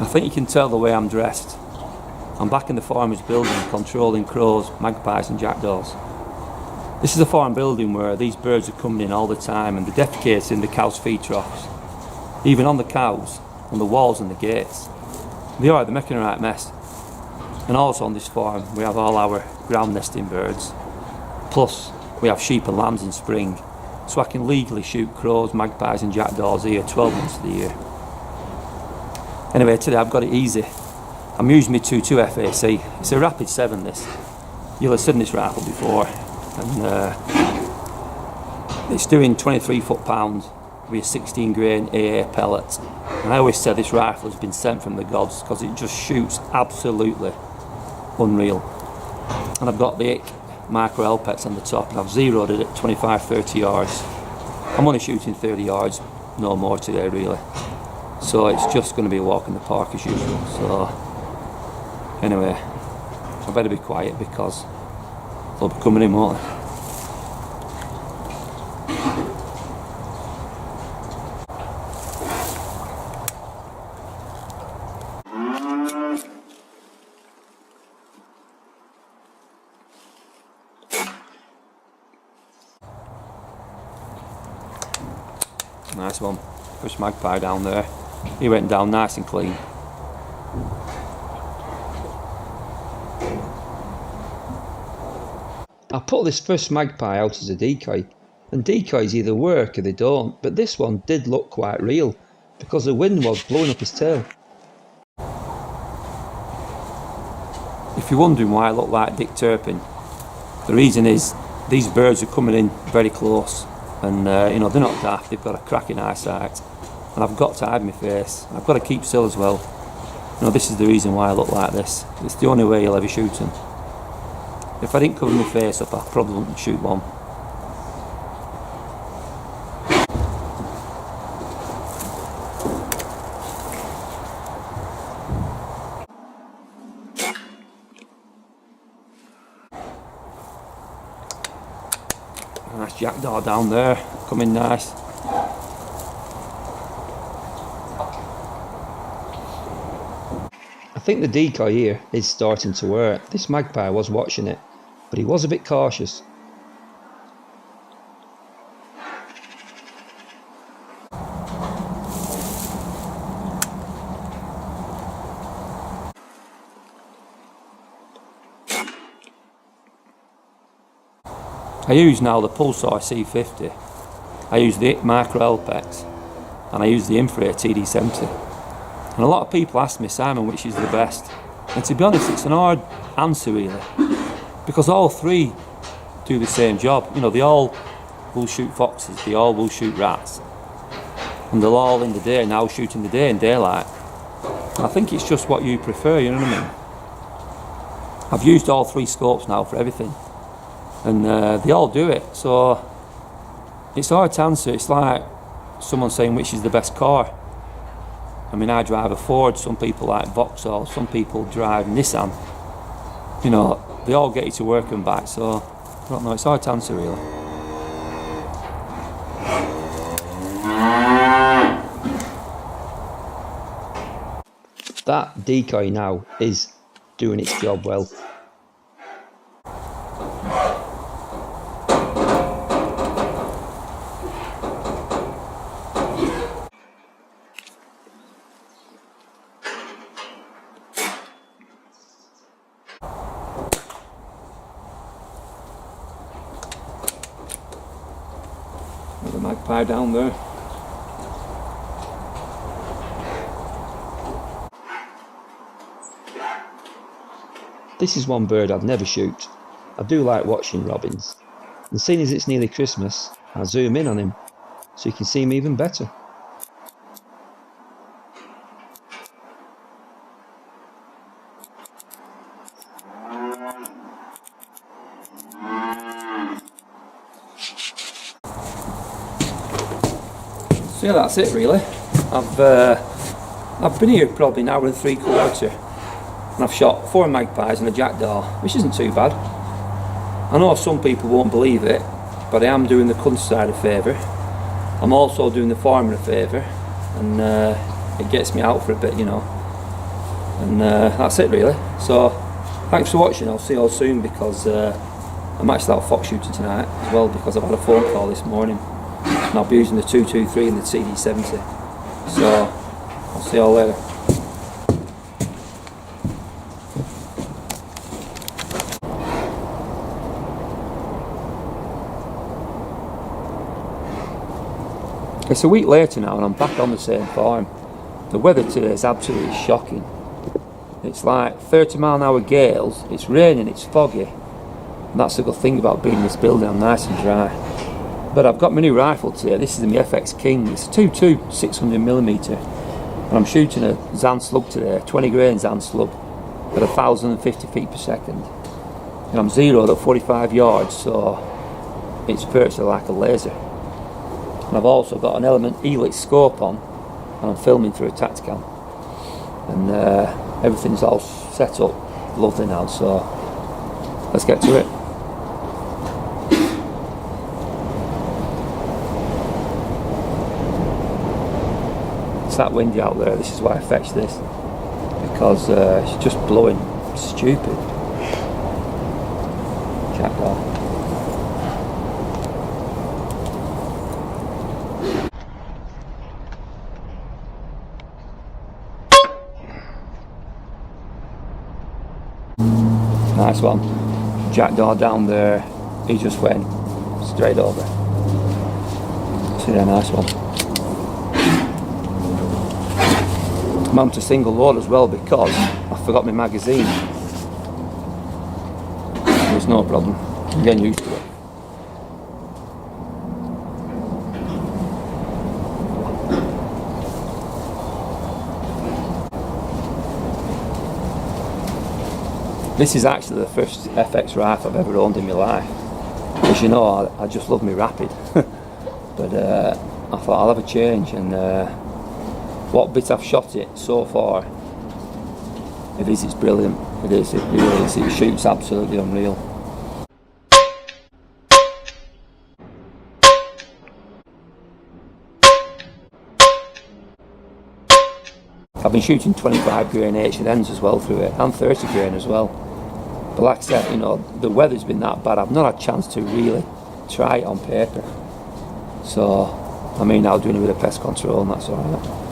I think you can tell the way I'm dressed. I'm back in the farmer's building controlling crows, magpies and jackdaws. This is a farm building where these birds are coming in all the time and they're defecating in the cows' feed troughs. Even on the cows, on the walls and the gates. They're making a right mess. And also on this farm we have all our ground nesting birds. Plus we have sheep and lambs in spring. So I can legally shoot crows, magpies and jackdaws here 12 months of the year. Anyway, today I've got it easy. I'm using my 2.2 FAC. It's a Rapid 7 this. You'll have seen this rifle before. And it's doing 23 foot-pounds with a 16 grain AA pellet. And I always say this rifle has been sent from the gods because it just shoots absolutely unreal. And I've got the micro LPETs on the top and I've zeroed it at 25-30 yards. I'm only shooting 30 yards, no more today really. So it's just going to be a walk in the park as usual. So anyway, I better be quiet because they'll be coming in, won't they? Nice one. First magpie down there. He went down nice and clean. I put this first magpie out as a decoy, and decoys either work or they don't, but this one did look quite real because the wind was blowing up his tail. If you're wondering why I look like Dick Turpin, the reason is these birds are coming in very close and you know, they're not daft, they've got a cracking eyesight and I've got to hide my face. I've got to keep still as well. You know, this is the reason why I look like this. It's the only way you'll ever shoot them. If I didn't cover my face up, I probably wouldn't shoot one. Nice jackdaw down there, coming nice. I think the decoy here is starting to work. This magpie was watching it, but he was a bit cautious. I use now the Pulsar C50, I use the micro LPEX, and I use the infrared TD70. And a lot of people ask me, Simon, which is the best? And to be honest, it's an hard answer really, because all three do the same job. You know, they all will shoot foxes, they all will shoot rats, and they'll all in the day now shoot in the day in daylight. And I think it's just what you prefer, you know what I mean? I've used all three scopes now for everything. And they all do it, so it's hard to answer. It's like someone saying which is the best car. I mean, I drive a Ford, some people like Vauxhall, some people drive Nissan. You know, they all get you to work and back, so I don't know, it's hard to answer really. That decoy now is doing its job well. Another magpie down there. This is one bird I'd never shoot. I do like watching robins, and seeing as it's nearly Christmas, I zoom in on him so you can see him even better. So yeah, that's it really. I've been here probably an hour and 3/4 and I've shot 4 magpies and a jackdaw, which isn't too bad. I know some people won't believe it, but I am doing the countryside a favour. I'm also doing the farmer a favour, and it gets me out for a bit, you know. And that's it really. So thanks for watching. I'll see you all soon, because I'm actually out fox shooting tonight as well, because I've had a phone call this morning and I'll be using the 223 and the TD70. So I'll see you all later. It's a week later now and I'm back on the same farm. The weather today is absolutely shocking. It's like 30-mile-an-hour gales, it's raining, it's foggy. And that's the good thing about being in this building, I'm nice and dry. But I've got my new rifle today. This is the FX King. It's a 2.2 600mm. And I'm shooting a Zan slug today, 20 grain Zan slug at 1,050 feet per second. And I'm zeroed at 45 yards, so it's virtually like a laser. And I've also got an Element Helix scope on, and I'm filming through a Tacticam. And everything's all set up lovely now, so let's get to it. It's that windy out there. This is why I fetched this, because it's just blowing stupid. Jackdaw. Nice one. Jackdaw down there, he just went straight over. See that, nice one. I'm on to single load as well because I forgot my magazine. There's no problem, I'm getting used to it. This is actually the first FX rifle I've ever owned in my life. As you know, I just love me rapid. But I thought I'll have a change, and what bit I've shot it so far, it's brilliant. It is, it really is. It shoots absolutely unreal. I've been shooting 25 grain H&Ns as well through it, and 30 grain as well. But like I said, you know, the weather's been that bad, I've not had a chance to really try it on paper. So, I mean, now doing it with a pest control, and that's alright.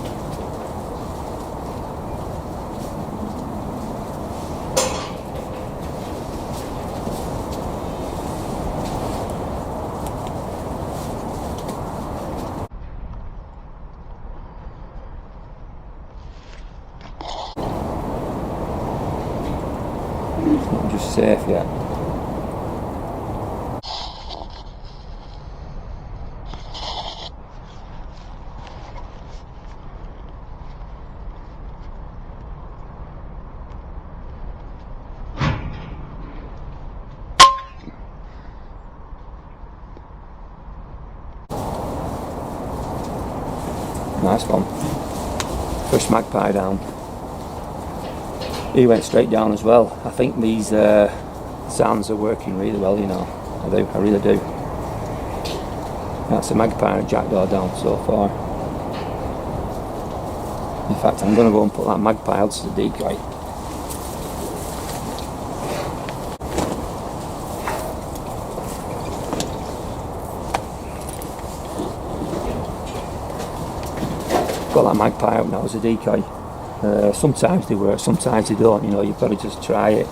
It's not just safe yet. Nice one. First magpie down. He went straight down as well. I think these Zans are working really well, you know. I really do. That's a magpie and a jackdaw down so far. In fact, I'm going to go and put that magpie out as a decoy. Got that magpie out now as a decoy. Sometimes they work, sometimes they don't, you know, you've got to just try it.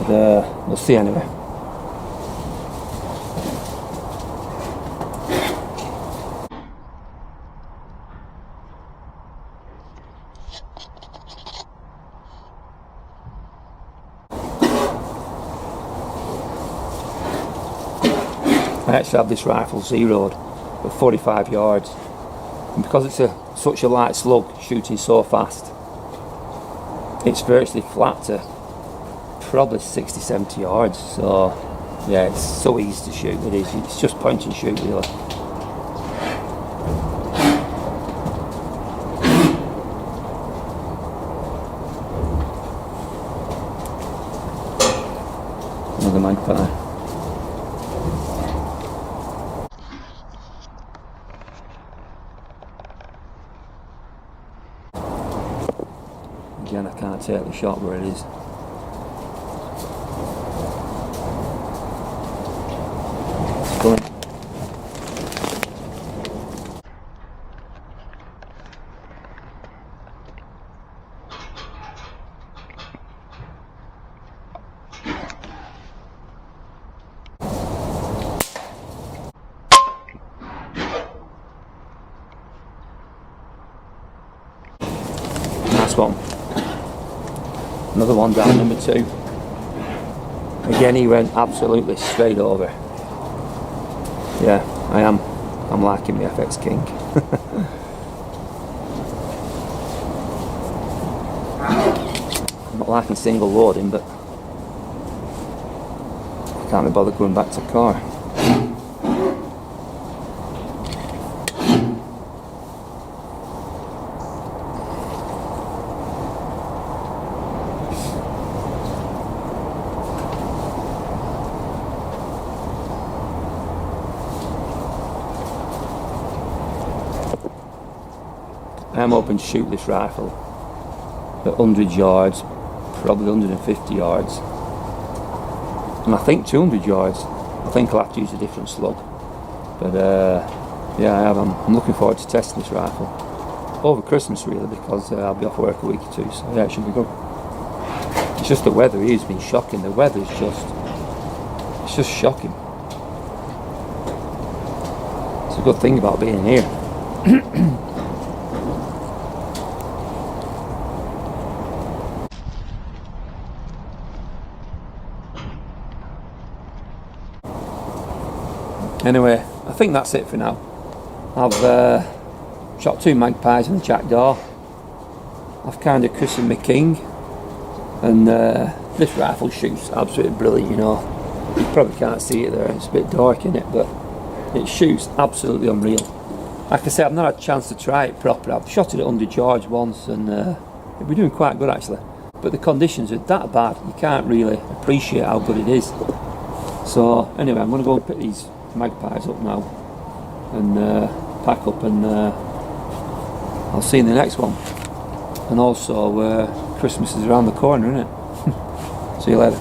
But we'll see anyway. I actually have this rifle zeroed at 45 yards. And because it's such a light slug, shooting so fast, it's virtually flat to probably 60-70 yards. So yeah, it's so easy to shoot. It is. It's just point and shoot really. Another magpie. again, I can't take the shot where it is. It's going. Nice one. Another one down, number 2. Again, he went absolutely straight over. Yeah, I'm liking the FX King. I'm not liking single loading, but I can't be bothered going back to the car. I'm hoping to shoot this rifle at 100 yards, probably 150 yards, and I think 200 yards. I think I'll have to use a different slug, but yeah, I'm looking forward to testing this rifle over Christmas, really, because I'll be off work a week or 2, so yeah, it should be good. It's just the weather here has been shocking. The weather's it's just shocking. It's a good thing about being here. Anyway, I think that's it for now. I've shot 2 magpies and a jackdaw. I've kind of christened my king, and this rifle shoots absolutely brilliant, you know. You probably can't see it there, it's a bit dark in it, but it shoots absolutely unreal. Like I said, I've not had a chance to try it properly. I've shot it at 100 yards once, and it'd be doing quite good actually. But the conditions are that bad, you can't really appreciate how good it is. So anyway, I'm going to go and pick these magpies up now and pack up, and I'll see you in the next one. And also Christmas is around the corner, isn't it? See you later.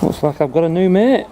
Looks like I've got a new mate.